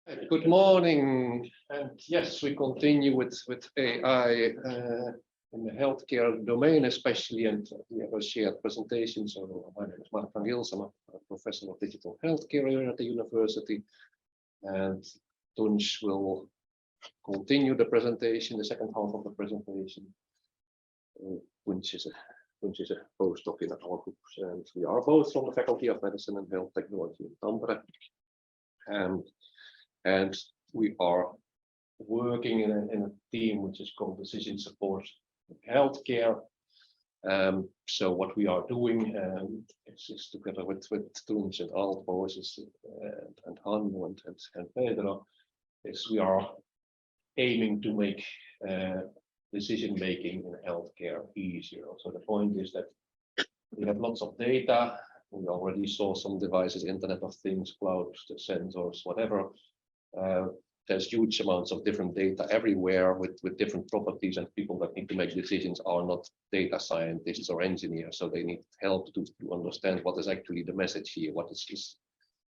Good morning, and yes, we continue with AI in the healthcare domain especially, and we have a shared presentation. So my name is Mark van Gils, I'm a professor of digital healthcare here at the university, and Tunj will continue the presentation, the second half of the presentation. Tunj is a postdoc in our group, and we are both from the Faculty of Medicine and Health Technology in Tampere. And we are working in a team which is called Decision Support Healthcare. So what we are doing is together with Tunj and Alpo and Hannu and Pedro, is we are aiming to make decision making in healthcare easier. So the point is that we have lots of data. We already saw some devices, Internet of Things, cloud, sensors, whatever. There's huge amounts of different data everywhere with different properties, and people that need to make decisions are not data scientists or engineers, so they need help to understand what is actually the message here.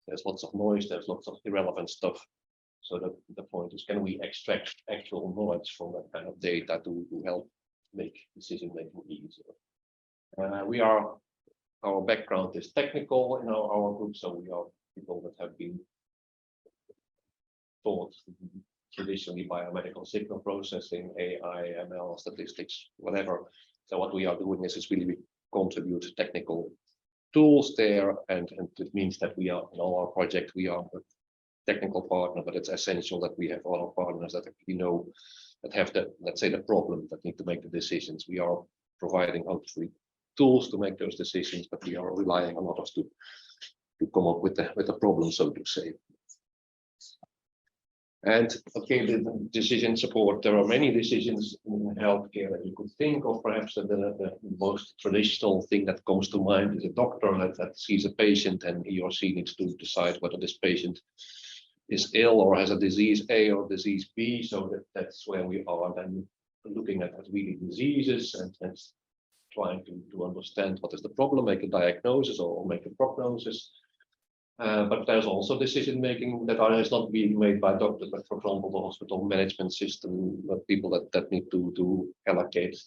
There's lots of noise, there's lots of irrelevant stuff. So the point is, can we extract actual knowledge from that kind of data to help make decision making easier? Our background is technical in our group, so we are people that have been taught traditionally biomedical signal processing, AI, ML, statistics, whatever. So what we are doing is really we contribute technical tools there, and it means that we are in all our project we are a technical partner, but it's essential that we have all our partners that we know that have the, let's say, the problem that need to make the decisions. We are providing hopefully tools to make those decisions, but we are relying on others to come up with the problem, so to say. And okay, the decision support, there are many decisions in healthcare that you could think of. Perhaps the most traditional thing that comes to mind is a doctor that sees a patient, and he or she needs to decide whether this patient is ill or has a disease A or disease B. So that's where we are then looking at really diseases and trying to understand what is the problem, make a diagnosis or make a prognosis. But there's also decision making that is not being made by doctors, but for example, the hospital management system, people that need to allocate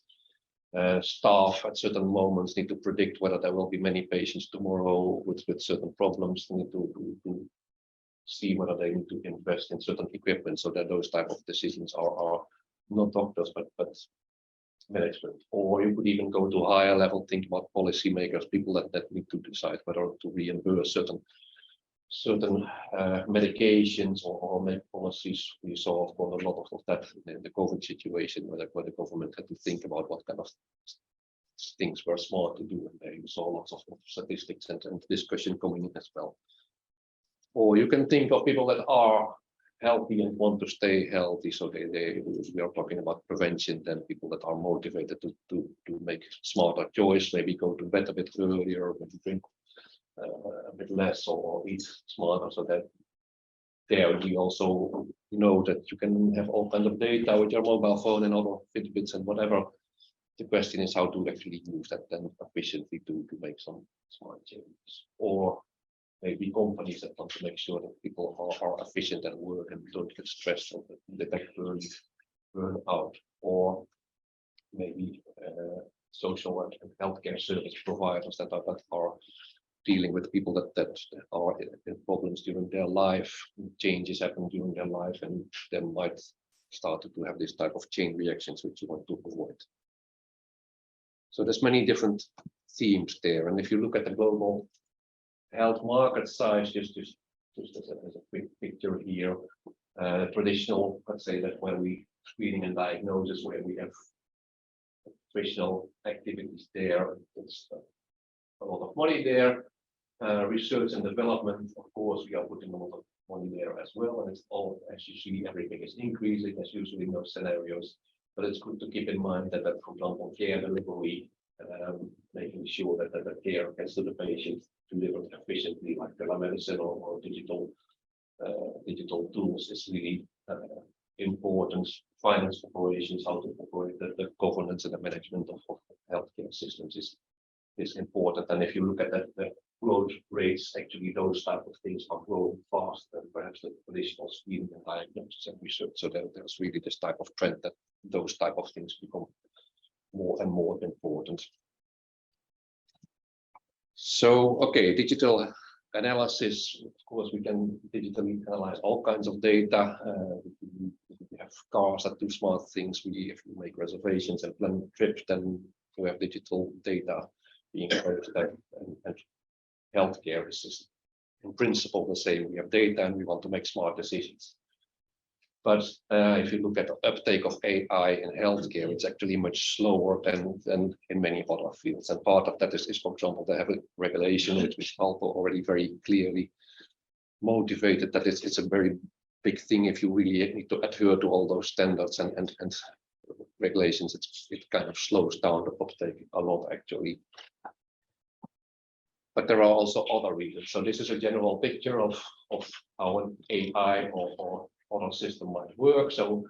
staff at certain moments, need to predict whether there will be many patients tomorrow with certain problems, need to see whether they need to invest in certain equipment, so that those type of decisions are not doctors, but management. Or you could even go to a higher level, think about policymakers, people that need to decide whether to reimburse certain medications or make policies. We saw, of course, a lot of that in the COVID situation, where the government had to think about what kind of things were smart to do, and there you saw lots of statistics and discussion coming in as well. Or you can think of people that are healthy and want to stay healthy, so we are talking about prevention, then people that are motivated to make smarter choice, maybe go to bed a bit earlier, maybe drink a bit less or eat smarter. So that there we also know that you can have all kinds of data with your mobile phone and other Fitbits and whatever. The question is how to actually use that then efficiently to make some smart changes. Or maybe companies that want to make sure that people are efficient at work and don't get stressed or detect early burnout. Or maybe social and healthcare service providers that are dealing with people that are in problems during their life, changes happen during their life, and they might start to have this type of chain reactions which you want to avoid. So there's many different themes there, and if you look at the global health market size, just as a quick picture here, traditional, let's say that when we screening and diagnosis, where we have traditional activities there, it's a lot of money there. Research and development, of course, we are putting a lot of money there as well, and it's all, as you see, everything is increasing, as usually in those scenarios. But it's good to keep in mind that, for example, care delivery, making sure that the care gets to the patient delivered efficiently, like telemedicine or digital tools, is really important. Finance operations, how to operate the governance and the management of healthcare systems is is important. And if you look at the growth rates, actually those type of things are growing faster than perhaps the traditional screening and diagnosis and research. So there's really this type of trend that those type of things become more and more important. So, okay, digital analysis. Of course, we can digitally analyze all kinds of data. We have cars that do smart things. If we make reservations and plan trips, then we have digital data being processed, and healthcare is in principle the same. We have data and we want to make smart decisions. But if you look at the uptake of AI in healthcare, it's actually much slower than in many other fields. And part of that is for example, the regulation, which is also already very clearly motivated that it's a very big thing if you really need to adhere to all those standards and regulations. It kind of slows down the uptake a lot, actually. But there are also other reasons. So this is a general picture of how an AI or other system might work. So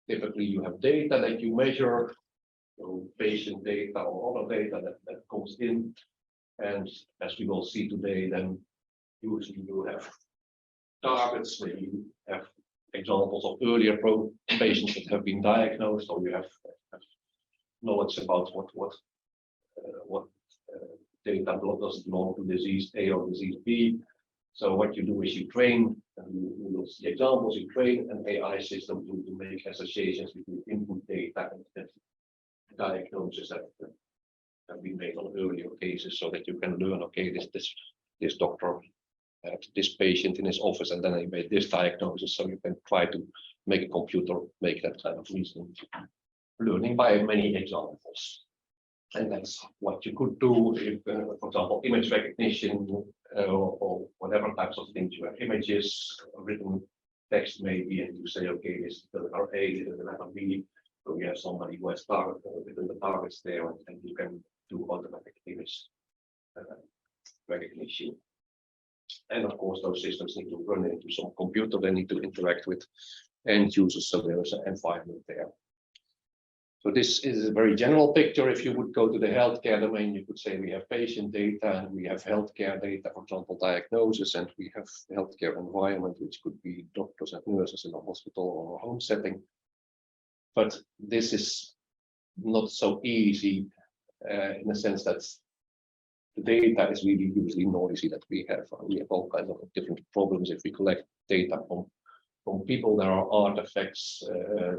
typically you have data that you measure, so patient data or other data that comes in. And as we will see today, then usually you have targets, maybe you have examples of earlier patients that have been diagnosed, or you have knowledge about what data does belong to disease A or disease B. So what you do is you train, and you will see examples, you train an AI system to make associations between input data and diagnosis that have been made on earlier cases, so that you can learn, okay, this doctor had this patient in his office and then he made this diagnosis, so you can try to make a computer make that kind of reasoning. Learning by many examples. And that's what you could do if, for example, image recognition or whatever types of things. You have images, written text maybe, and you say, okay, this is the letter A, this is the letter B. So we have somebody who has written the targets there, and you can do automatic image recognition. And of course, those systems need to run into some computer. They need to interact with end users, so there is an environment there. So this is a very general picture. If you would go to the healthcare domain, you could say we have patient data and we have healthcare data, for example, diagnosis, and we have healthcare environment, which could be doctors and nurses in a hospital or a home setting. But this is not so easy in the sense that the data is really usually noisy that we have. We have all kinds of different problems if we collect data from people. There are artifacts,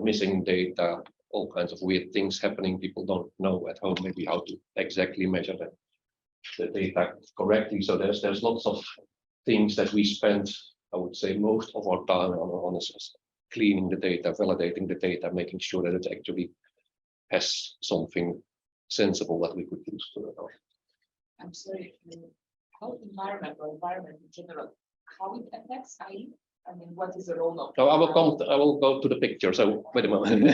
missing data, all kinds of weird things happening. People don't know at home maybe how to exactly measure the data correctly. So there's lots of things that we spend, I would say, most of our time on cleaning the data, validating the data, making sure that it actually has something sensible that we could use further. I'm sorry, how environment in general, how it affects AI? I mean, what is the role of? So I will go to the picture. So wait a moment.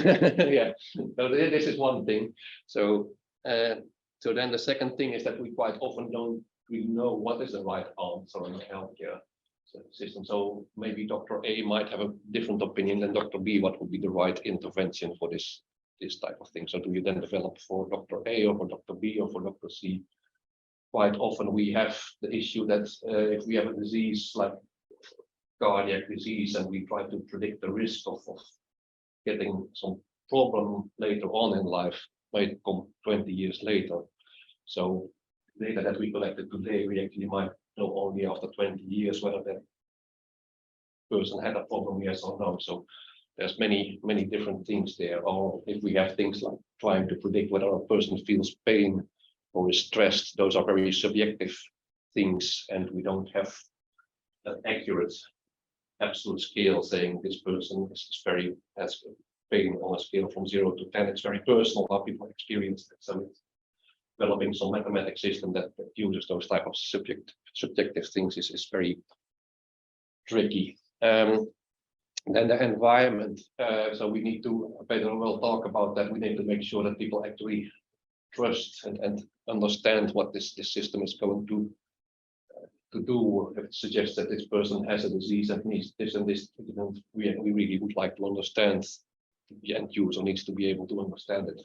Yeah. So this is one thing. So so then the second thing is that we quite often don't really know what is the right answer in the healthcare system. So maybe Dr. A might have a different opinion than Dr. B. What would be the right intervention for this type of thing? So do you then develop for Dr. A or for Dr. B or for Dr. C? Quite often we have the issue that if we have a disease like cardiac disease and we try to predict the risk of getting some problem later on in life, might come 20 years later. So data that we collected today, we actually might know only after 20 years whether that person had a problem, yes or no. So there's many different things there. Or if we have things like trying to predict whether a person feels pain or is stressed, those are very subjective things, and we don't have an accurate absolute scale saying this person has pain on a scale from 0 to 10. It's very personal how people experience it. So it's developing some mathematical system that uses those type of subjective things is very tricky. Then the environment. So we need to, Peter will talk about that. We need to make sure that people actually trust and understand what this system is going to do. If it suggests that this person has a disease that needs this and this treatment, we really would like to understand. The end user needs to be able to understand it.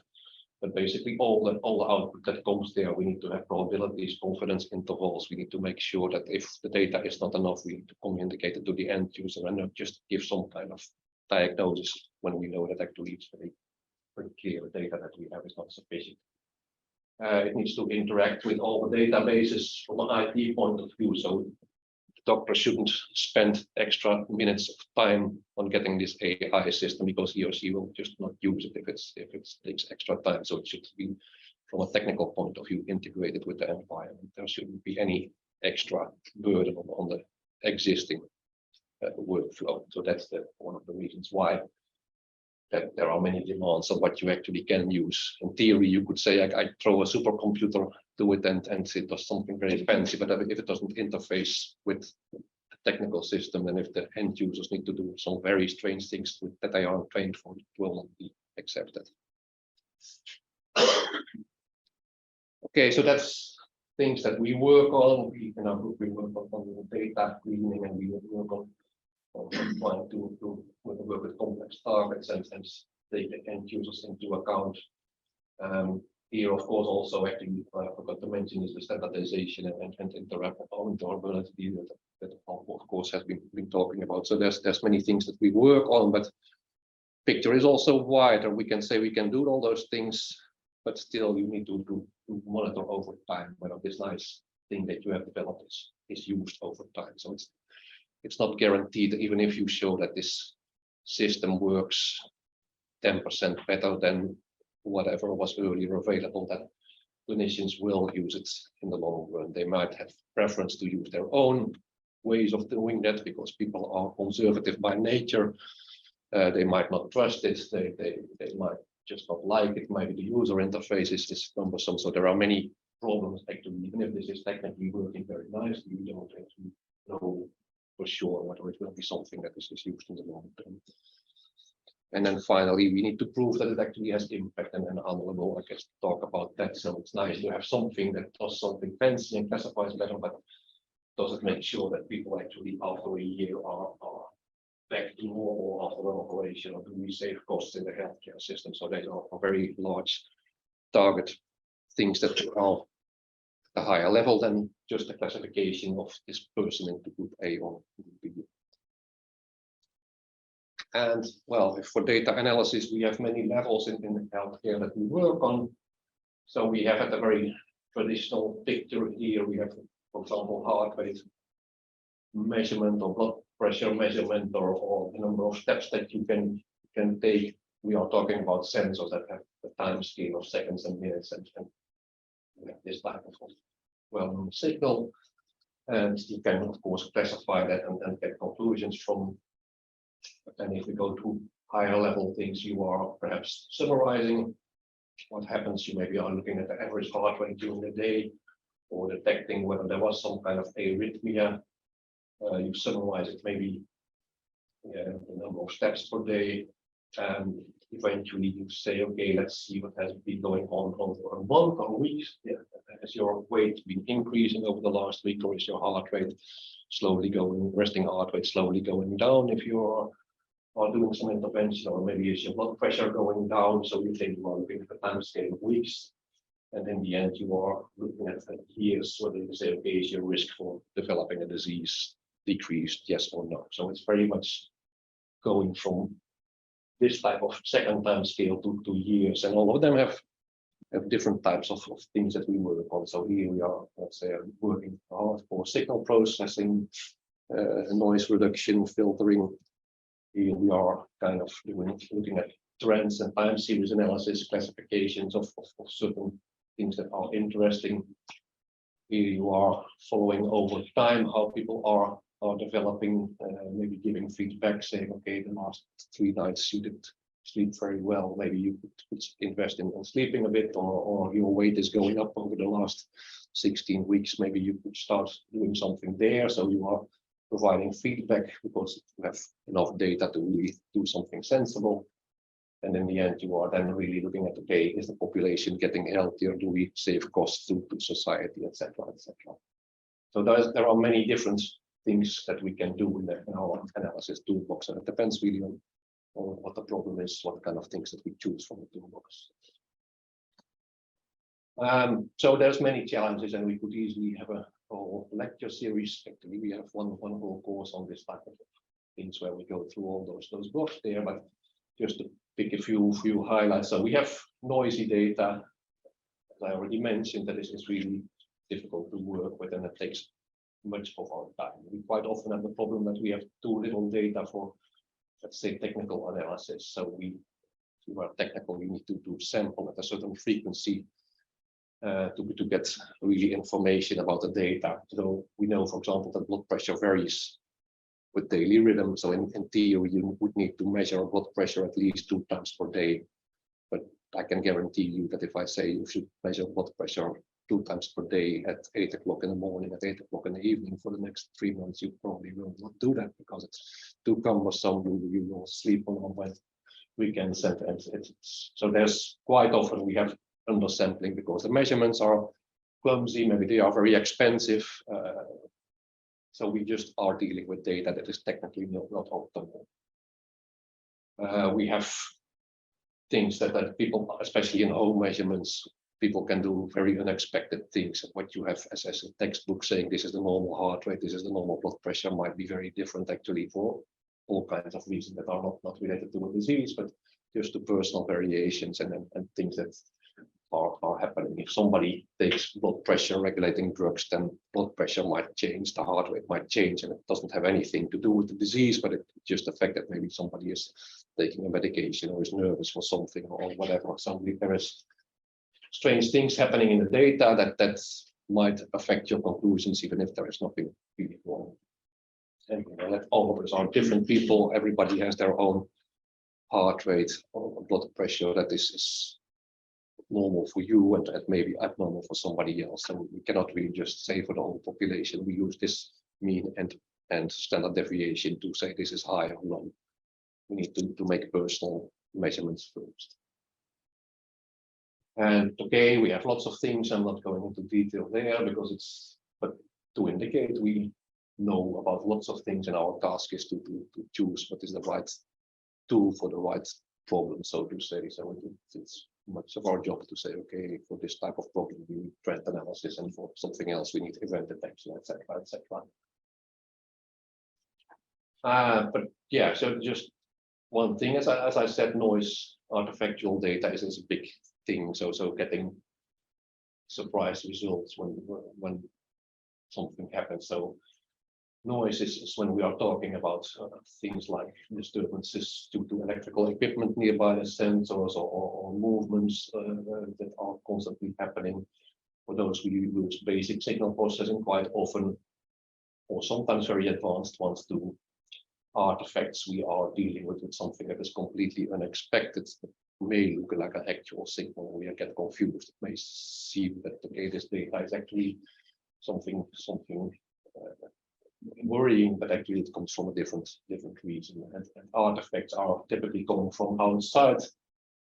But basically all the output that comes there, we need to have probabilities, confidence intervals. We need to make sure that if the data is not enough, we need to communicate it to the end user and not just give some kind of diagnosis when we know that actually it's pretty clear the data that we have is not sufficient. It needs to interact with all the databases from an IT point of view. So the doctor shouldn't spend extra minutes of time on getting this AI system because he or she will just not use it if it takes extra time. So it should be, from a technical point of view, integrated with the environment. There shouldn't be any extra burden on the existing workflow. So that's one of the reasons why that there are many demands on what you actually can use. In theory, you could say I throw a supercomputer to it and it does something very fancy, but if it doesn't interface with the technical system, and if the end users need to do some very strange things that they aren't trained for, it will not be accepted. Okay, so that's things that we work on. In our group, we work on data cleaning, and we work on trying to work with complex targets and take the end users into account. Here, of course, also actually I forgot to mention is the standardization and interoperability that of course has been talking about. So there's many things that we work on, but picture is also wider. We can say we can do all those things, but still you need to monitor over time whether this nice thing that you have developed is used over time. So it's not guaranteed, even if you show that this system works 10% better than whatever was earlier available, that clinicians will use it in the long run. They might have preference to use their own ways of doing that because people are conservative by nature. They might not trust it. They might just not like it. Maybe the user interface is cumbersome. So there are many problems actually. Even if this is technically working very nicely, you don't actually know for sure whether it will be something that is used in the long term. And then finally, we need to prove that it actually has impact, and Anne will, I guess, talk about that. So it's nice to have something that does something fancy and classifies better, but does it make sure that people actually after a year are back to normal after an operation, or do we save costs in the healthcare system? So these are very large target things that are a higher level than just the classification of this person into group A or group B. And well, for data analysis, we have many levels in the healthcare that we work on. So we have at a very traditional picture here, we have, for example, heart rate measurement or blood pressure measurement or the number of steps that you can take. We are talking about sensors that have a time scale of seconds and minutes and this type of well-known signal. And you can, of course, classify that and get conclusions from. But then if we go to higher level things, you are perhaps summarizing what happens. You maybe are looking at the average heart rate during the day or detecting whether there was some kind of arrhythmia. You summarize it, maybe the number of steps per day. And eventually you say, okay, let's see what has been going on over a month or weeks. Yeah. Has your weight been increasing over the last week, or is your heart rate slowly going, resting heart rate slowly going down if you are doing some intervention, or maybe is your blood pressure going down? So you think you are looking at the time scale of weeks, and in the end you are looking at years, whether you say, okay, is your risk for developing a disease decreased, yes or no? So it's very much going from this type of second time scale to years, and all of them have different types of things that we work on. So here we are, let's say, working hard for signal processing, noise reduction, filtering. Here we are kind of looking at trends and time series analysis, classifications of certain things that are interesting. Here you are following over time how people are developing, maybe giving feedback, saying, okay, the last 3 nights you did sleep very well. Maybe you could invest in sleeping a bit, or your weight is going up over the last 16 weeks. Maybe you could start doing something there. So you are providing feedback because you have enough data to really do something sensible. And in the end, you are then really looking at, okay, is the population getting healthier? Do we save costs to society, etc., etc. So there are many different things that we can do in our analysis toolbox, and it depends really on what the problem is, what kind of things that we choose from the toolbox. So there's many challenges, and we could easily have a whole lecture series. Actually, we have one whole course on this type of things where we go through all those blocks there, but just to pick a few highlights. So we have noisy data. As I already mentioned, that is really difficult to work with, and it takes much of our time. We quite often have the problem that we have too little data for, let's say, technical analysis. So if we are technical, we need to do sample at a certain frequency to get really information about the data. So we know, for example, that blood pressure varies with daily rhythm. So in theory, you would need to measure blood pressure at least 2 times per day. But I can guarantee you that if I say you should measure blood pressure 2 times per day at 8 o'clock in the morning, at 8 o'clock in the evening for the next 3 months, you probably will not do that because it's too cumbersome. You will sleep on weekends, and so there's quite often we have undersampling because the measurements are clumsy, maybe they are very expensive. So we just are dealing with data that is technically not optimal. We have things that people, especially in home measurements, people can do very unexpected things. What you have as a textbook saying this is the normal heart rate, this is the normal blood pressure, might be very different actually for all kinds of reasons that are not related to a disease, but just to personal variations and things that are happening. If somebody takes blood pressure regulating drugs, then blood pressure might change, the heart rate might change, and it doesn't have anything to do with the disease, but it's just the fact that maybe somebody is taking a medication or is nervous for something or whatever. So there is strange things happening in the data that might affect your conclusions, even if there is nothing really wrong. And all of us are different people. Everybody has their own heart rate or blood pressure that is normal for you and maybe abnormal for somebody else. And we cannot really just say for the whole population, we use this mean and standard deviation to say this is high or low. We need to make personal measurements first. And okay, we have lots of things. I'm not going into detail there because but to indicate we know about lots of things, and our task is to choose what is the right tool for the right problem, so to say. So it's much of our job to say, okay, for this type of problem we need trend analysis, and for something else we need event detection, etc., etc. But yeah, so just one thing, as I said, noise artifactual data is a big thing. So getting surprise results when something happens. So noise is when we are talking about things like disturbances due to electrical equipment nearby the sensors or movements that are constantly happening. For those we use basic signal processing quite often, or sometimes very advanced ones too. Artifacts we are dealing with something that is completely unexpected. It may look like an actual signal. We get confused. It may seem that okay, this data is actually something worrying, but actually it comes from a different reason. And artifacts are typically coming from outside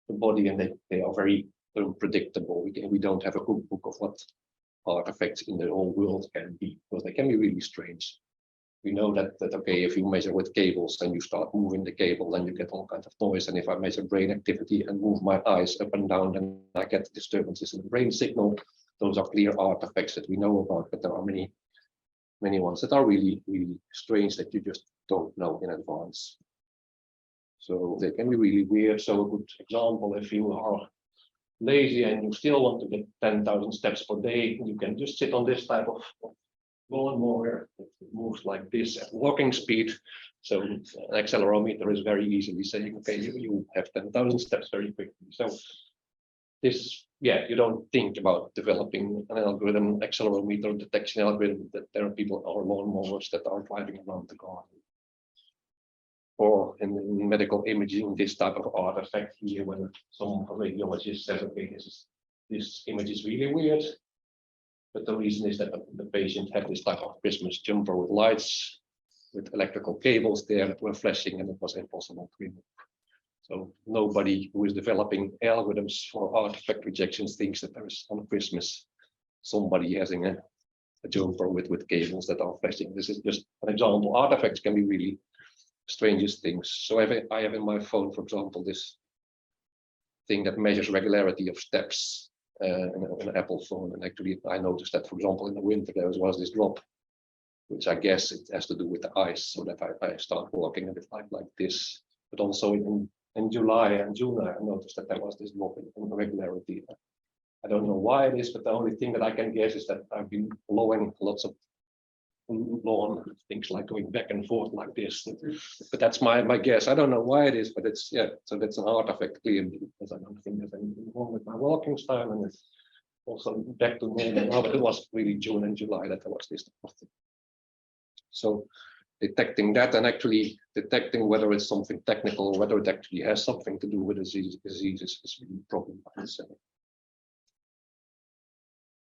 the body, and they are very unpredictable. We don't have a cookbook of what artifacts in the whole world can be, because they can be really strange. We know that okay, if you measure with cables and you start moving the cable, then you get all kinds of noise. And if I measure brain activity and move my eyes up and down, then I get disturbances in the brain signal. Those are clear artifacts that we know about, but there are many ones that are really strange that you just don't know in advance. So they can be really weird. So a good example, if you are lazy and you still want to get 10,000 steps per day, you can just sit on this type of lawnmower. It moves like this at walking speed. So an accelerometer is very easily saying, okay, you have 10,000 steps very quickly. So this, yeah, you don't think about developing an algorithm, accelerometer detection algorithm, that there are people or lawnmowers that are driving around the garden. Or in medical imaging, this type of artifact here, when some radiologist says, okay, this image is really weird, but the reason is that the patient had this type of Christmas jumper with lights, with electrical cables there that were flashing, and it was impossible to remove. So nobody who is developing algorithms for artifact rejections thinks that there is on Christmas somebody having a jumper with cables that are flashing. This is just an example. Artifacts can be really strangest things. So I have in my phone, for example, this thing that measures regularity of steps. an Apple phone. And actually, I noticed that, for example, in the winter there was this drop, which I guess it has to do with the ice, so that I start walking a bit like this. But also in July and June, I noticed that there was this drop in regularity. I don't know why it is, but the only thing that I can guess is that I've been blowing lots of lawn, things like going back and forth like this. But that's my guess. I don't know why it is, but it's, yeah, so that's an artifact clearly, because I don't think there's anything wrong with my walking style, and it's also back to normal now, but it was really June and July that there was this type of thing. So detecting that and actually detecting whether it's something technical or whether it actually has something to do with disease is really a problem, I would say.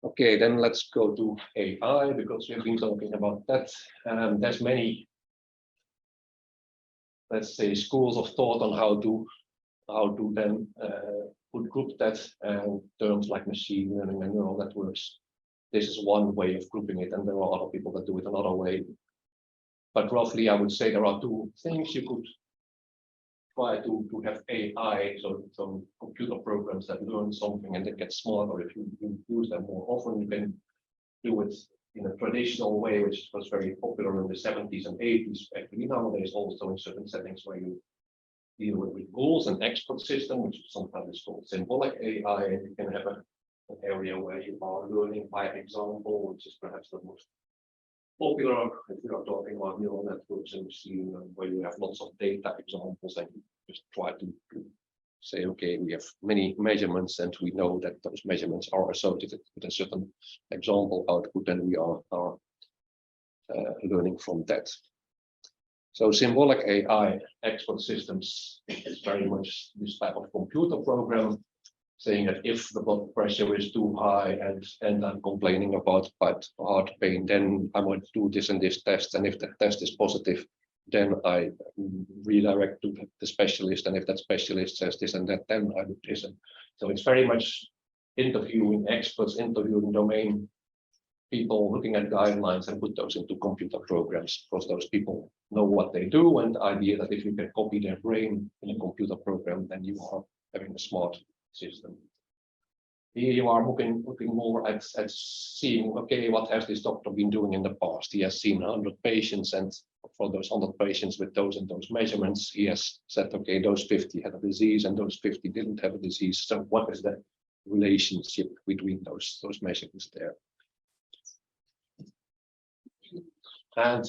Okay, then let's go to AI, because we've been talking about that. There's many, let's say, schools of thought on how to then group that, terms like machine learning and neural networks. This is one way of grouping it, and there are other people that do it another way. But roughly, I would say there are two things. You could try to have AI, so some computer programs that learn something and they get smarter. If you use them more often, you can do it in a traditional way, which was very popular in the 70s and 80s. Actually, nowadays also in certain settings where you deal with rules and expert system, which sometimes is called symbolic AI, and you can have an area where you are learning by example, which is perhaps the most popular if you are talking about neural networks and machine learning, where you have lots of data examples and you just try to say, okay, we have many measurements and we know that those measurements are associated with a certain example output, and we are learning from that. So symbolic AI expert systems is very much this type of computer program, saying that if the blood pressure is too high and I'm complaining about heart pain, then I might do this and this test. And if the test is positive, then I redirect to the specialist. And if that specialist says this and that, then I do this. And so it's very much interviewing experts, interviewing domain people, looking at guidelines and put those into computer programs, because those people know what they do. And the idea that if you can copy their brain in a computer program, then you are having a smart system. Here you are looking more at seeing, okay, what has this doctor been doing in the past? He has seen 100 patients, and for those 100 patients with those and those measurements, he has said, okay, those 50 had a disease and those 50 didn't have a disease. So what is the relationship between those measurements there? And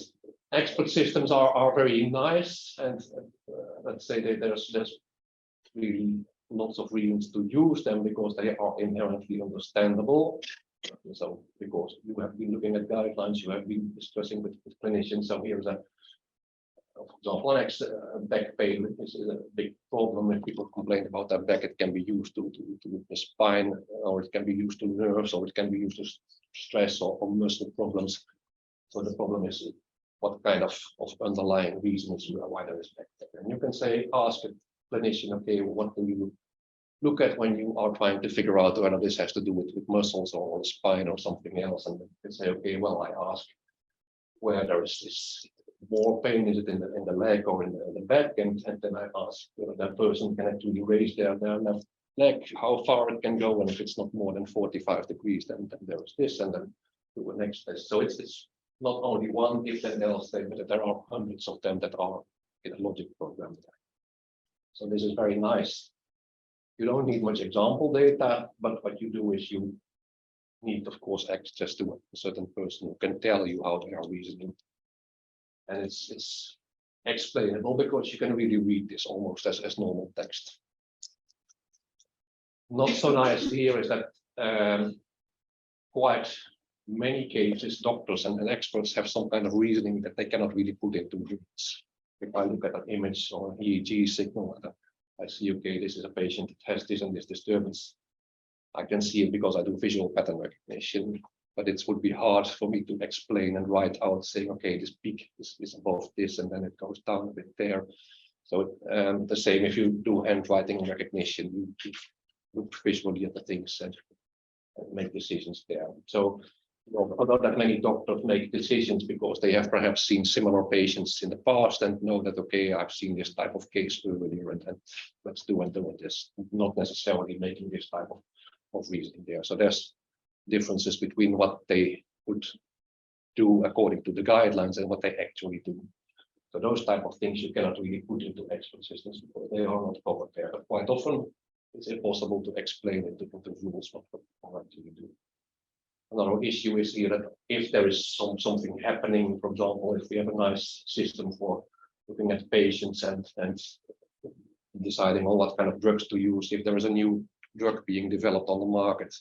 expert systems are very nice, and let's say that there's really lots of reasons to use them, because they are inherently understandable. So because you have been looking at guidelines, you have been discussing with clinicians. So here's a, for example, back pain is a big problem. When people complain about their back, it can be used to the spine, or it can be used to nerves, or it can be used to stress or muscle problems. So the problem is what kind of underlying reasons why there is back pain. And you can say, ask a clinician, okay, what do you look at when you are trying to figure out whether this has to do with muscles or spine or something else? And you can say, okay, well, I ask where there is this more pain, is it in the leg or in the back? And then I ask whether that person can actually raise their left leg, how far it can go, and if it's not more than 45 degrees, then there is this, and then do the next test. So it's not only one if then else thing, but there are hundreds of them that are in a logic program. So this is very nice. You don't need much example data, but what you do is you need, of course, access to a certain person who can tell you how they are reasoning. And it's explainable because you can really read this almost as normal text. Not so nice here is that quite many cases, doctors and experts have some kind of reasoning that they cannot really put into words. If I look at an image or an EEG signal, I see, okay, this is a patient that has this and this disturbance. I can see it because I do visual pattern recognition, but it would be hard for me to explain and write out saying, okay, this peak is above this and then it goes down a bit there. So the same if you do handwriting recognition, you look visually at the things and make decisions there. So not that many doctors make decisions because they have perhaps seen similar patients in the past and know that, okay, I've seen this type of case earlier and let's do this, not necessarily making this type of reasoning there. So there's differences between what they would do according to the guidelines and what they actually do. So those type of things you cannot really put into expert systems because they are not covered there. But quite often it's impossible to explain it to put the rules what they actually do. Another issue is here that if there is something happening, for example, if we have a nice system for looking at patients and deciding on what kind of drugs to use, if there is a new drug being developed on the market,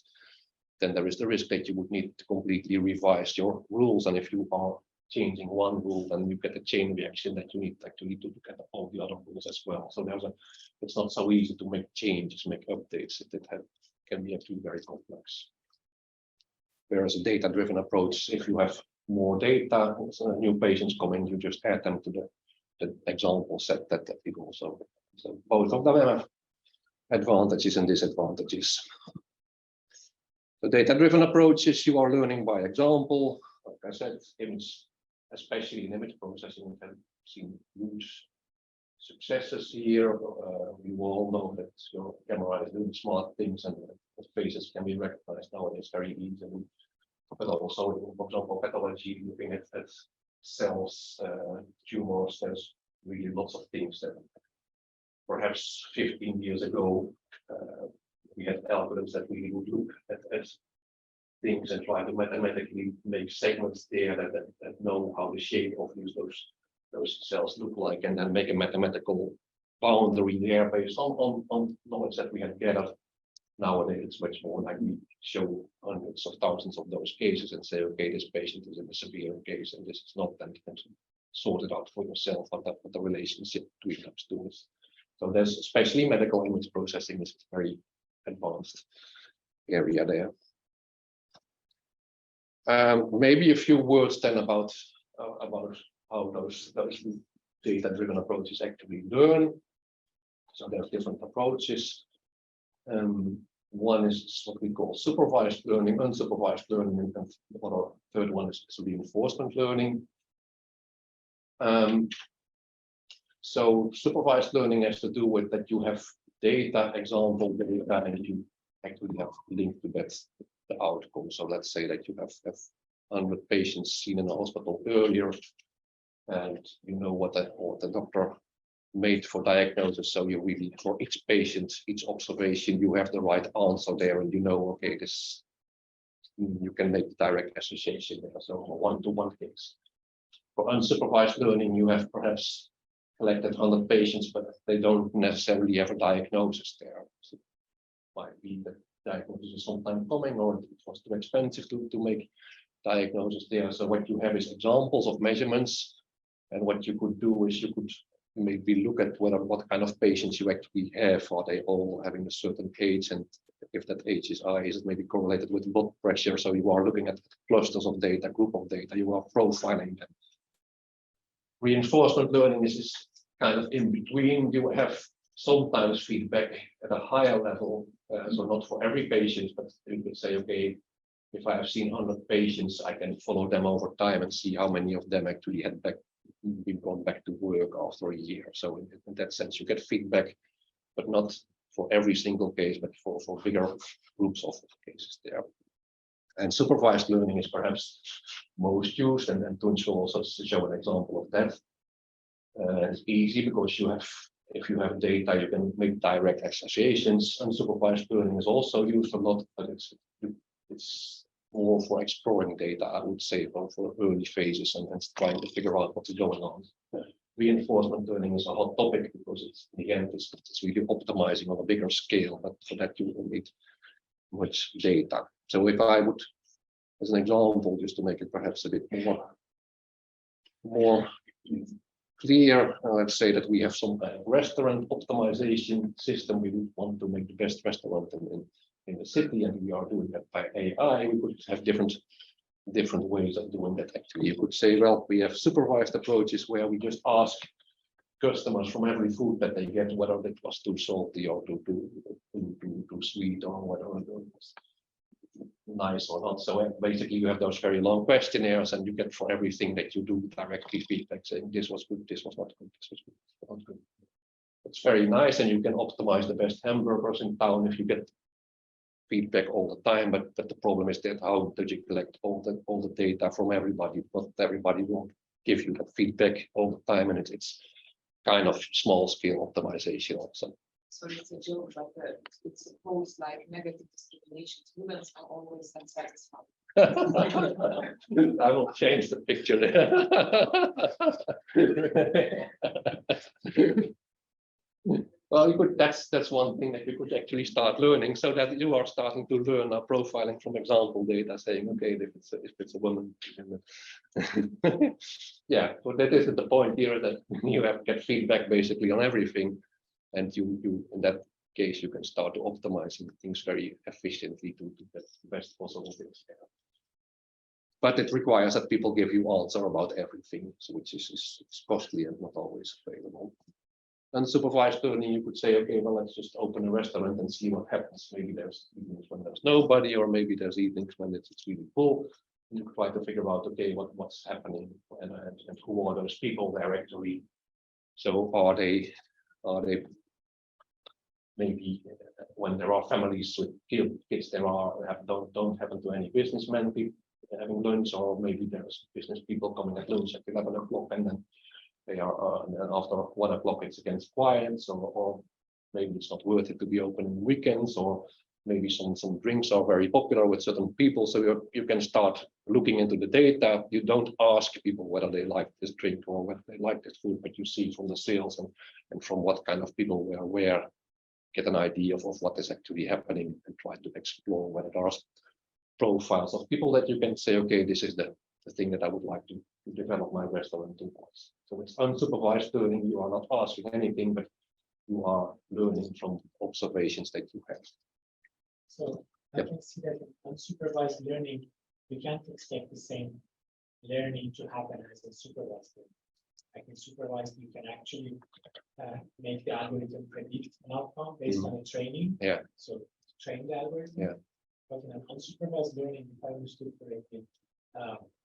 then there is the risk that you would need to completely revise your rules. And if you are changing one rule, then you get a chain reaction that you need actually to look at all the other rules as well. So it's not so easy to make changes, make updates. It can be actually very complex. Whereas a data-driven approach, if you have more data, new patients coming, you just add them to the example set that we also. So both of them have advantages and disadvantages. The data-driven approaches, you are learning by example. Like I said, especially in image processing, we have seen huge successes here. You all know that your camera is doing smart things and faces can be recognized nowadays very easily. But also, for example, pathology, looking at cells, tumors, there's really lots of things that perhaps 15 years ago, we had algorithms that really would look at things and try to mathematically make segments there that know how the shape of those cells look like, and then make a mathematical boundary there based on knowledge that we had gathered. Nowadays, it's much more like we show hundreds of thousands of those cases and say, okay, this patient is in a severe case and this is not, then you can sort it out for yourself what the relationship between those two is. So there's especially medical image processing is a very advanced area there. Maybe a few words then about how those data-driven approaches actually learn. So there's different approaches. One is what we call supervised learning, unsupervised learning, and the third one is reinforcement learning. So supervised learning has to do with that you have data, example data, and you actually have linked to that the outcome. So let's say that you have 100 patients seen in the hospital earlier, and you know what the doctor made for diagnosis. So you really, for each patient, each observation, you have the right answer there, and you know, okay, this you can make direct association there. So a one-to-one case. For unsupervised learning, you have perhaps collected 100 patients, but they don't necessarily have a diagnosis there. So it might be that diagnosis is sometime coming, or it was too expensive to make diagnosis there. So what you have is examples of measurements, and what you could do is you could maybe look at what kind of patients you actually have. Are they all having a certain age, and if that age is high, is it maybe correlated with blood pressure? So you are looking at clusters of data, group of data, you are profiling them. Reinforcement learning is kind of in between. You have sometimes feedback at a higher level, so not for every patient, but you could say, okay, if I have seen 100 patients, I can follow them over time and see how many of them actually had been gone back to work after a year. So in that sense, you get feedback, but not for every single case, but for bigger groups of cases there. And supervised learning is perhaps most used, and Tunç will also show an example of that. It's easy because if you have data, you can make direct associations. Unsupervised learning is also used a lot, but it's more for exploring data, I would say, for early phases and trying to figure out what's going on. Reinforcement learning is a hot topic because in the end it's really optimizing on a bigger scale, but for that you will need much data. So if I would, as an example, just to make it perhaps a bit more clear, let's say that we have some restaurant optimization system. We would want to make the best restaurant in the city, and we are doing that by AI. We could have different ways of doing that. Actually, you could say, well, we have supervised approaches where we just ask customers from every food that they get whether it was too salty or too sweet, or whether it was nice or not. So basically you have those very long questionnaires, and you get for everything that you do directly feedback saying this was good, this was not good, this was good, this was not good. It's very nice, and you can optimize the best hamburgers in town if you get feedback all the time, but the problem is that how did you collect all the data from everybody? But everybody won't give you that feedback all the time, and it's kind of small scale optimization also. So it's a joke, but it's supposed like negative discrimination. Humans are always unsatisfied. I will change the picture there. Well, you could, that's one thing that you could actually start learning, so that you are starting to learn profiling from example data, saying, okay, if it's a woman. Yeah, so that is the point here, that you have get feedback basically on everything, and you in that case you can start to optimizing things very efficiently to get the best possible things there. But it requires that people give you answer about everything, so which is costly and not always available. Unsupervised learning, you could say, okay, well, let's just open a restaurant and see what happens. Maybe there's evenings when there's nobody, or maybe there's evenings when it's really full. And you try to figure out, okay, what's happening, and who are those people there actually. So are they maybe when there are families with kids, don't happen to any businessmen having lunch, or maybe there's business people coming at lunch at 11 o'clock, and then they are and then after 1 o'clock it's against quiet, or maybe it's not worth it to be open on weekends, or maybe some drinks are very popular with certain people. So you can start looking into the data. You don't ask people whether they like this drink or whether they like this food, but you see from the sales and from what kind of people were where, get an idea of what is actually happening, and try to explore whether there are profiles of people that you can say, okay, this is the thing that I would like to develop my restaurant towards. So it's unsupervised learning. You are not asking anything, but you are learning from observations that you have. So I can see that in unsupervised learning, we can't expect the same learning to happen as in supervised learning. Like in supervised, you can actually make the algorithm predict an outcome based on a training. Yeah. So train the algorithm. Yeah. But in an unsupervised learning, if I understood correctly,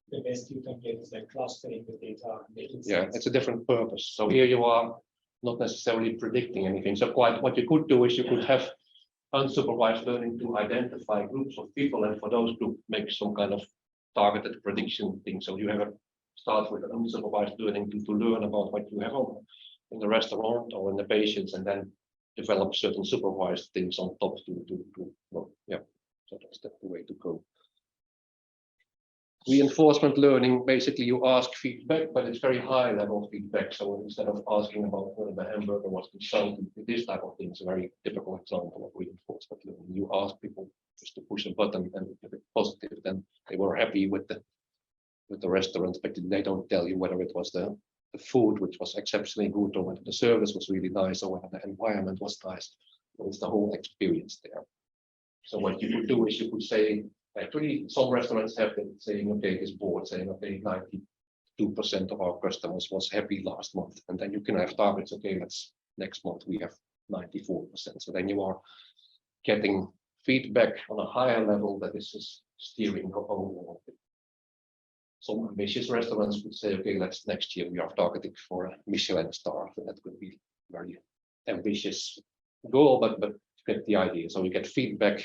the best you can get is like clustering the data. Yeah, it's a different purpose. So here you are not necessarily predicting anything. So quite what you could do is you could have unsupervised learning to identify groups of people, and for those to make some kind of targeted prediction thing. So you have a start with an unsupervised learning to learn about what you have in the restaurant or in the patients, and then develop certain supervised things on top well, yeah. So that's the way to go. Reinforcement learning, basically you ask feedback, but it's very high level feedback. So instead of asking about whether the hamburger was consumed, this type of thing is a very typical example of reinforcement learning. You ask people just to push a button, and if it's positive, then they were happy with the restaurant, but they don't tell you whether it was the food, which was exceptionally good, or whether the service was really nice, or whether the environment was nice. So it's the whole experience there. So what you could do is you could say, actually, some restaurants have been saying, okay, this board saying, okay, 92% of our customers was happy last month. And then you can have targets, okay, next month we have 94%. So then you are getting feedback on a higher level that is just steering your overall. Some ambitious restaurants would say, okay, next year we are targeting for a Michelin star. So that could be very ambitious goal, but you get the idea. So you get feedback,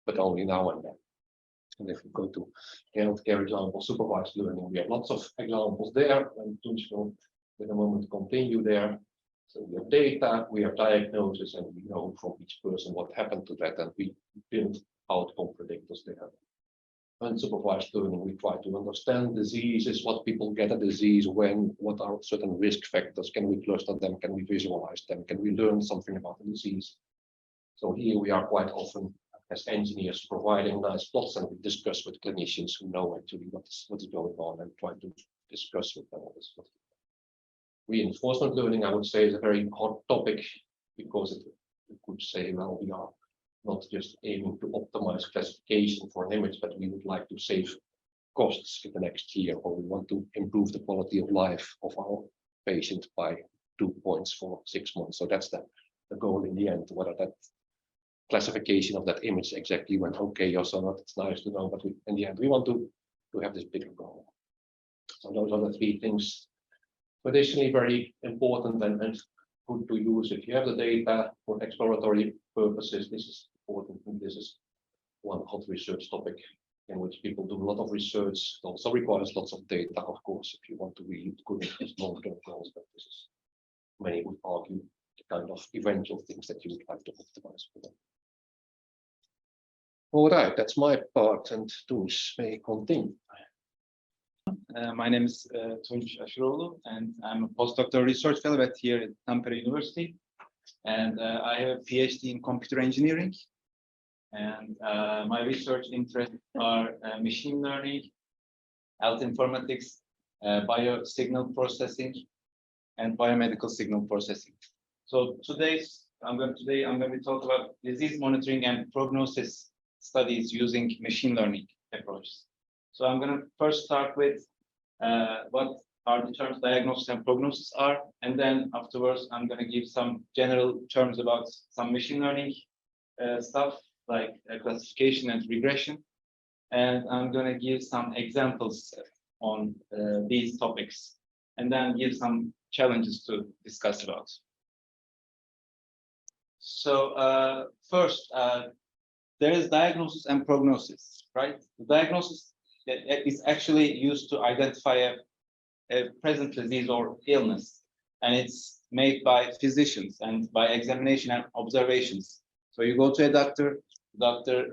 but only now and then. And if we go to healthcare example, supervised learning, we have lots of examples there, and Toons will in a moment continue there. So we have data, we have diagnosis, and we know from each person what happened to that, and we build outcome predictors there. Unsupervised learning, we try to understand diseases, what people get a disease when, what are certain risk factors, can we cluster them, can we visualize them, can we learn something about the disease. So here we are quite often as engineers providing nice plots, and we discuss with clinicians who know actually what's going on, and try to discuss with them all this stuff. Reinforcement learning, I would say, is a very hot topic, because you could say, well, we are not just aiming to optimize classification for an image, but we would like to save costs in the next year, or we want to improve the quality of life of our patient by 2 points for 6 months. So that's the goal in the end. Whether that classification of that image exactly went okay or so not, it's nice to know, but in the end we want to have this bigger goal. So those are the 3 things traditionally very important and good to use. If you have the data for exploratory purposes, this is important, and this is one hot research topic in which people do a lot of research. It also requires lots of data, of course, if you want to really good long-term goals, but this is, many would argue, the kind of eventual things that you would like to optimize for them. All right, that's my part, and Toons may continue. My name is Tunç Aşıroğlu, and I'm a postdoctoral research fellow here at Tampere University. And I have a PhD in computer engineering. And my research interests are machine learning, health informatics, biosignal processing, and biomedical signal processing. So today I'm going to be talking about disease monitoring and prognosis studies using machine learning approaches. So I'm going to first start with what are the terms diagnosis and prognosis are, and then afterwards I'm going to give some general terms about some machine learning stuff like classification and regression, and I'm going to give some examples on these topics, and then give some challenges to discuss about. So first, there is diagnosis and prognosis, right? The diagnosis is actually used to identify a present disease or illness, and it's made by physicians and by examination and observations. So you go to a doctor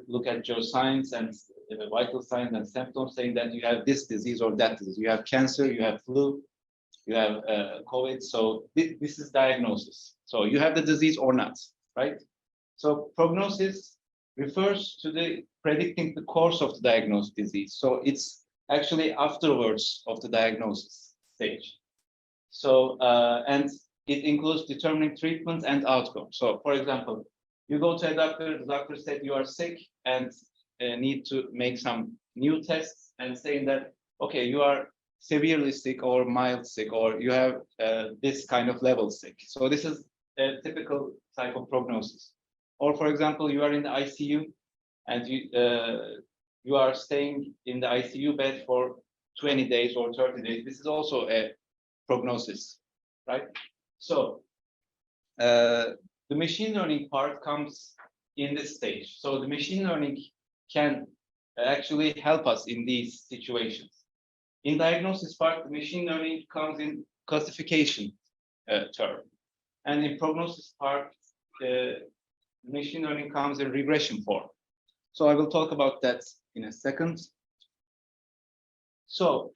look at your signs and vital signs and symptoms, saying that you have this disease or that disease. You have cancer, you have flu, you have COVID. So this is diagnosis. So you have the disease or not, right? So prognosis refers to the predicting the course of the diagnosed disease. So it's actually afterwards of the diagnosis stage. So and it includes determining treatment and outcome. So for example, you go to a doctor, the doctor said you are sick and need to make some new tests, and saying that, okay, you are severely sick or mild sick, or you have this kind of level sick. So this is a typical type of prognosis. Or for example, you are in the ICU and you are staying in the ICU bed for 20 days or 30 days. This is also a prognosis, right? So the machine learning part comes in this stage. So the machine learning can actually help us in these situations. In diagnosis part, the machine learning comes in classification term. And in prognosis part, machine learning comes in regression form. So I will talk about that in a second. So,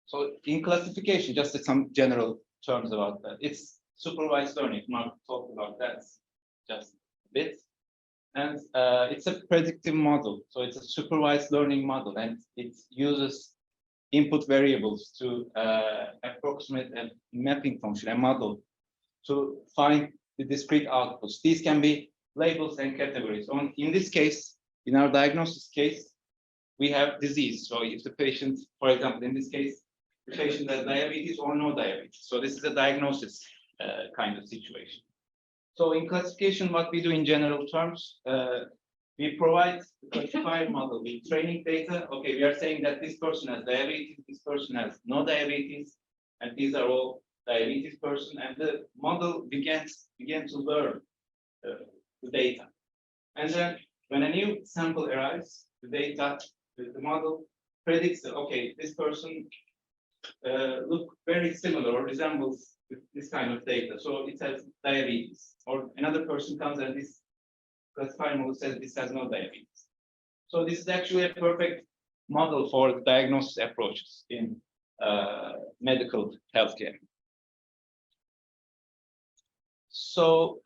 so in classification, just some general terms about that. It's supervised learning. Mark talked about that just a bit. And it's a predictive model. So it's a supervised learning model, and it uses input variables to approximate a mapping function, a model, to find the discrete outputs. These can be labels and categories. In this case, in our diagnosis case, we have disease. So if the patient, for example, in this case, the patient has diabetes or no diabetes. So this is a diagnosis kind of situation. So in classification, what we do in general terms, we provide the classifier model with training data. Okay, we are saying that this person has diabetes, this person has no diabetes, and these are all diabetes person, and the model began to learn the data. And then when a new sample arrives, the data, the model predicts that, okay, this person look very similar or resembles this kind of data. So it has diabetes. Or another person comes and this classifier model says this has no diabetes. So this is actually a perfect model for diagnosis approaches in medical healthcare. So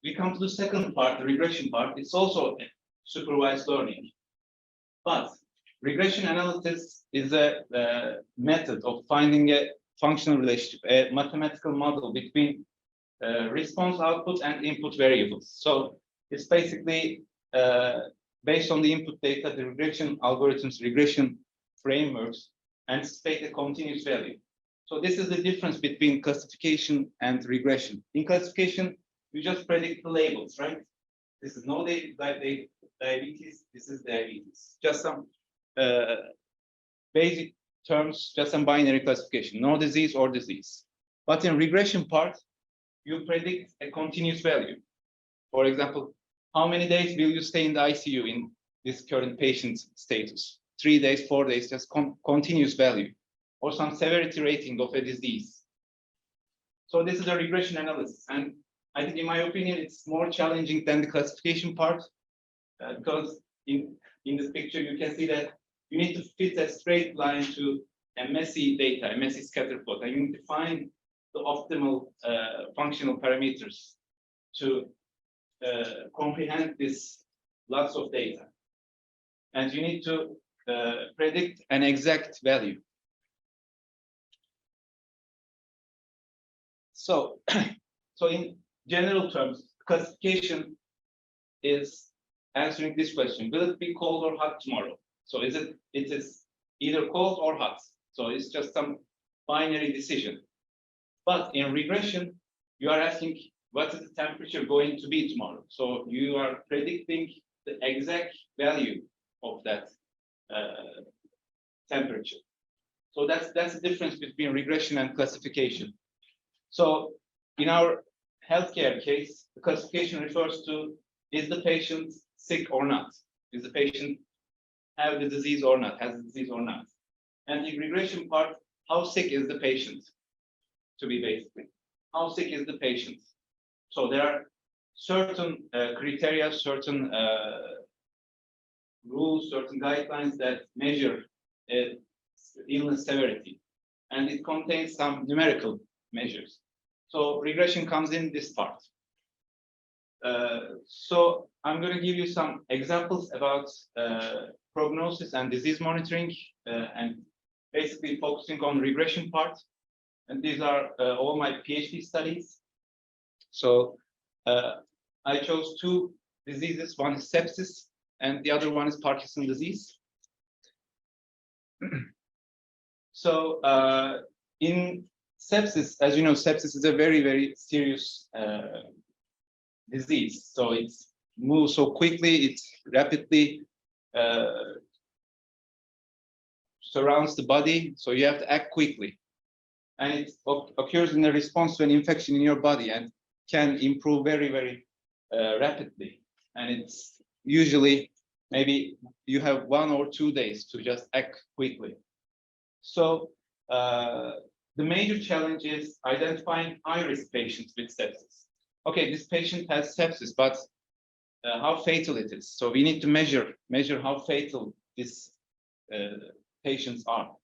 we come to the second part, the regression part. It's also supervised learning. But regression analysis is a method of finding a functional relationship, a mathematical model between response output and input variables. So it's basically based on the input data, the regression algorithms, regression frameworks anticipate a continuous value. So this is the difference between classification and regression. In classification, you just predict the labels, right? This is no diabetes, this is diabetes. Just some basic terms, just some binary classification, no disease or disease. But in regression part, you predict a continuous value. For example, how many days will you stay in the ICU in this current patient status? 3 days, 4 days, just continuous value, or some severity rating of a disease. So this is a regression analysis, and I think, in my opinion, it's more challenging than the classification part, because in this picture you can see that you need to fit a straight line to a messy data, a messy scatter plot, and you need to find the optimal functional parameters to comprehend this lots of data. And you need to predict an exact value. So, so in general terms, classification is answering this question: will it be cold or hot tomorrow? So it is either cold or hot. So it's just some binary decision. But in regression, you are asking, what is the temperature going to be tomorrow? So you are predicting the exact value of that temperature. So that's the difference between regression and classification. So in our healthcare case, the classification refers to, is the patient sick or not? Is the patient have the disease or not? Has the disease or not? And the regression part, how sick is the patient? To be basically, how sick is the patient? So there are certain criteria, certain rules, certain guidelines that measure illness severity, and it contains some numerical measures. So regression comes in this part. So I'm going to give you some examples about prognosis and disease monitoring, and basically focusing on regression part. And these are all my PhD studies. So I chose 2 diseases. One is sepsis, and the other one is Parkinson's disease. So in sepsis, as you know, sepsis is a very, very serious disease. So it moves so quickly, it rapidly surrounds the body. So you have to act quickly. And it occurs in a response to an infection in your body and can improve very, very rapidly. And it's usually, maybe you have 1 or 2 days to just act quickly. So the major challenge is identifying high-risk patients with sepsis. Okay, this patient has sepsis, but how fatal it is. So we need to measure how fatal these patients are.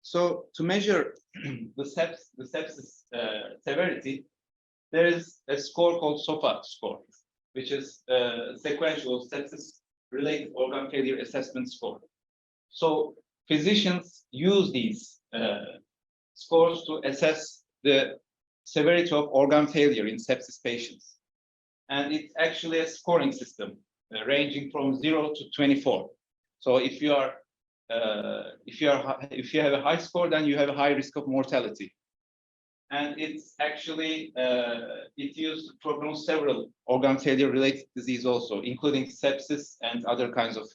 So to measure the sepsis severity, there is a score called SOFA score, which is a sequential sepsis-related organ failure assessment score. So physicians use these scores to assess the severity of organ failure in sepsis patients. And it's actually a scoring system ranging from 0 to 24. So if you have a high score, then you have a high risk of mortality. And it's actually it used to prognose several organ failure related disease also, including sepsis and other kinds of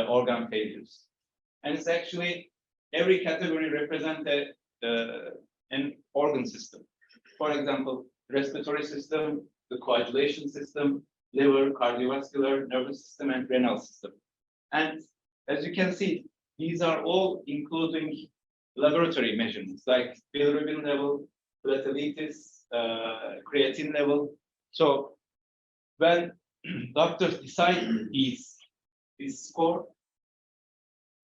organ failures. And it's actually, every category represents an organ system. For example, respiratory system, the coagulation system, liver, cardiovascular, nervous system, and renal system. And as you can see, these are all including laboratory measurements like bilirubin level, platelets, creatine level. So when doctors decide this score,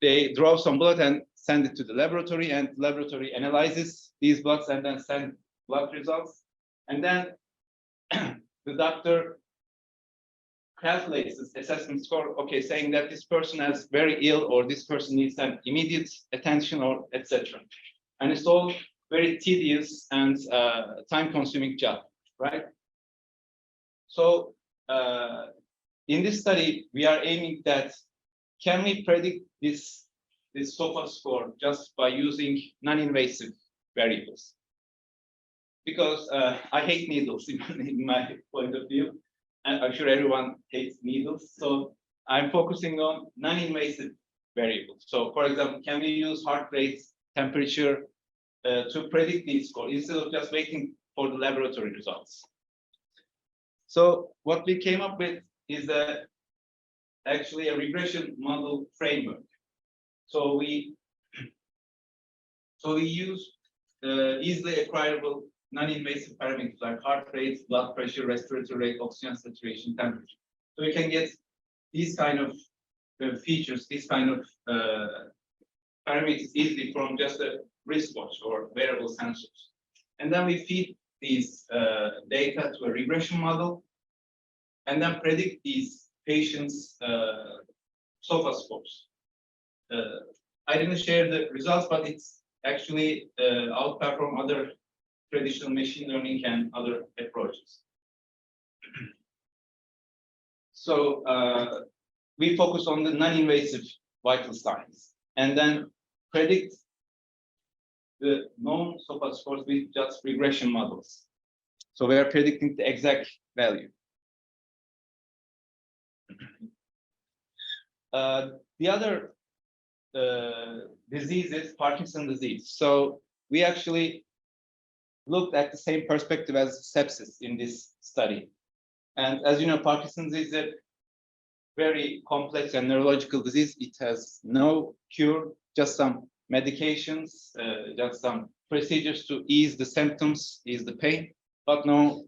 they draw some blood and send it to the laboratory, and the laboratory analyzes these bloods and then send blood results. And then the doctor calculates this assessment score, okay, saying that this person is very ill, or this person needs some immediate attention, or etc. And it's all very tedious and time-consuming job, right? So in this study, we are aiming that, can we predict this SOFA score just by using non-invasive variables? Because I hate needles in my point of view, and I'm sure everyone hates needles. So I'm focusing on non-invasive variables. So for example, can we use heart rate, temperature to predict these scores instead of just waiting for the laboratory results? So what we came up with is actually a regression model framework. So we use easily acquirable non-invasive parameters like heart rate, blood pressure, respiratory rate, oxygen saturation, temperature. So we can get these kind of features, these kind of parameters easily from just a wristwatch or wearable sensors. And then we feed these data to a regression model and then predict these patients' SOFA scores. I didn't share the results, but it's actually outperform other traditional machine learning and other approaches. So we focus on the non-invasive vital signs and then predict the known SOFA scores with just regression models. So we are predicting the exact value. The other disease is Parkinson's disease. So we actually looked at the same perspective as sepsis in this study. And as you know, Parkinson's is a very complex and neurological disease. It has no cure, just some medications, just some procedures to ease the symptoms, ease the pain, but no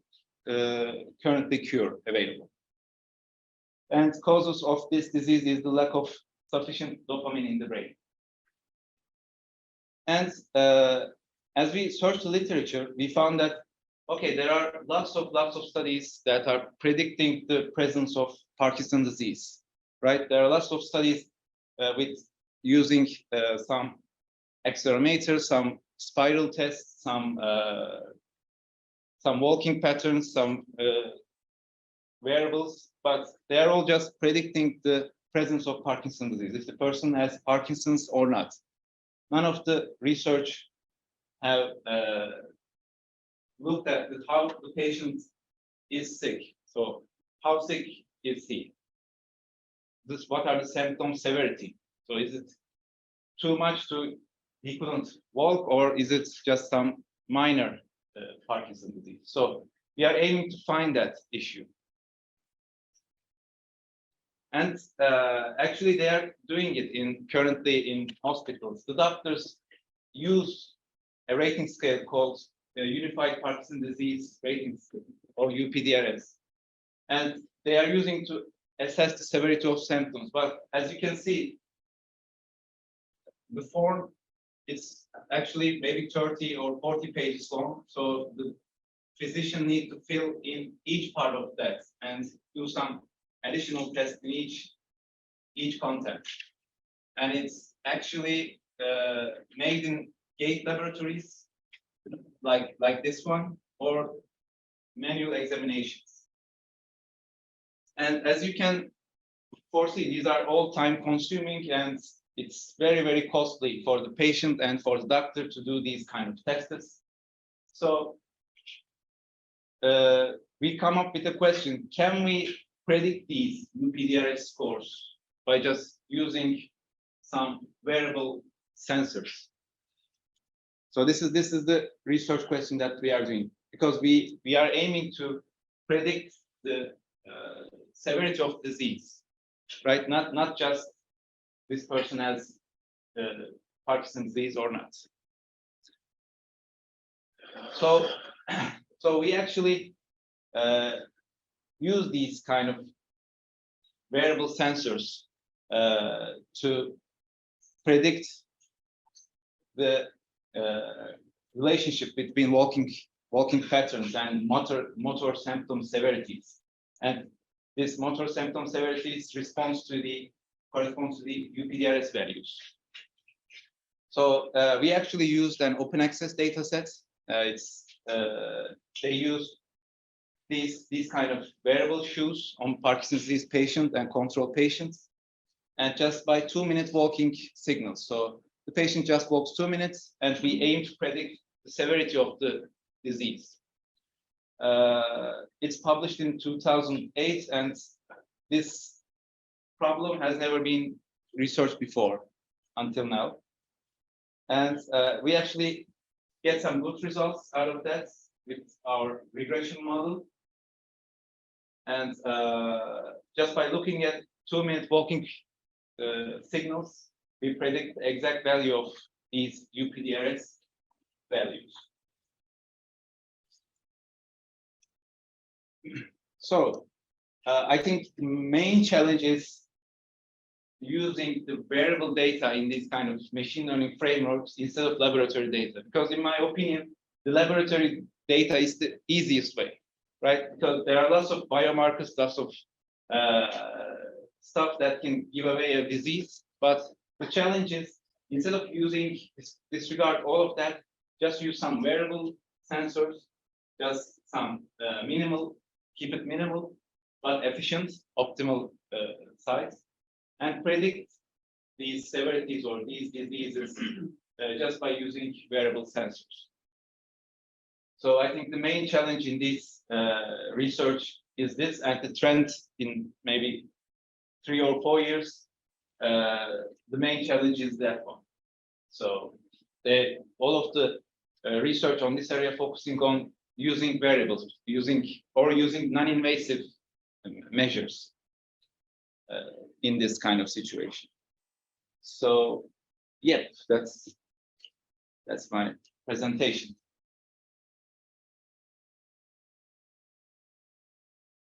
currently cure available. And causes of this disease is the lack of sufficient dopamine in the brain. And as we searched the literature, we found that, okay, there are lots of studies that are predicting the presence of Parkinson's disease, right? There are lots of studies with using some accelerometers, some spiral tests, some walking patterns, some wearables, but they are all just predicting the presence of Parkinson's disease, if the person has Parkinson's or not. None of the research have looked at how the patient is sick. So how sick is he? What are the symptom severity? So is it too much to he couldn't walk, or is it just some minor Parkinson's disease? So we are aiming to find that issue. And actually, they are doing it currently in hospitals. The doctors use a rating scale called Unified Parkinson's Disease Rating Scale, or UPDRS, and they are using to assess the severity of symptoms. But as you can see, the form is actually maybe 30 or 40 pages long. So the physician needs to fill in each part of that and do some additional tests in each content. And it's actually made in gate laboratories like this one, or manual examinations. And as you can foresee, these are all time consuming, and it's very, very costly for the patient and for the doctor to do these kind of tests. So we come up with a question: can we predict these UPDRS scores by just using some wearable sensors? So this is the research question that we are doing, because we are aiming to predict the severity of disease, right? Not just this person has Parkinson's disease or not. So we actually use these kind of wearable sensors to predict the relationship between walking patterns and motor symptom severities. And this motor symptom severities corresponds to the UPDRS values. So we actually used an open access data set. They use these kind of wearable shoes on Parkinson's disease patient and control patients, and just by 2-minute walking signals. So the patient just walks 2 minutes, and we aim to predict the severity of the disease. It's published in 2008, and this problem has never been researched before until now. And we actually get some good results out of that with our regression model. And just by looking at 2-minute walking signals, we predict the exact value of these UPDRS values. So I think the main challenge is using the variable data in these kind of machine learning frameworks instead of laboratory data, because in my opinion, the laboratory data is the easiest way, right? Because there are lots of biomarkers, lots of stuff that can give away a disease, but the challenge is instead of using disregard all of that, just use some variable sensors, just some minimal, keep it minimal, but efficient, optimal size, and predict these severities or these diseases just by using variable sensors. So I think the main challenge in this research is this, and the trend in maybe 3 or 4 years, the main challenge is that one. So all of the research on this area focusing on using variables, using non-invasive measures in this kind of situation. So, yeah, that's my presentation.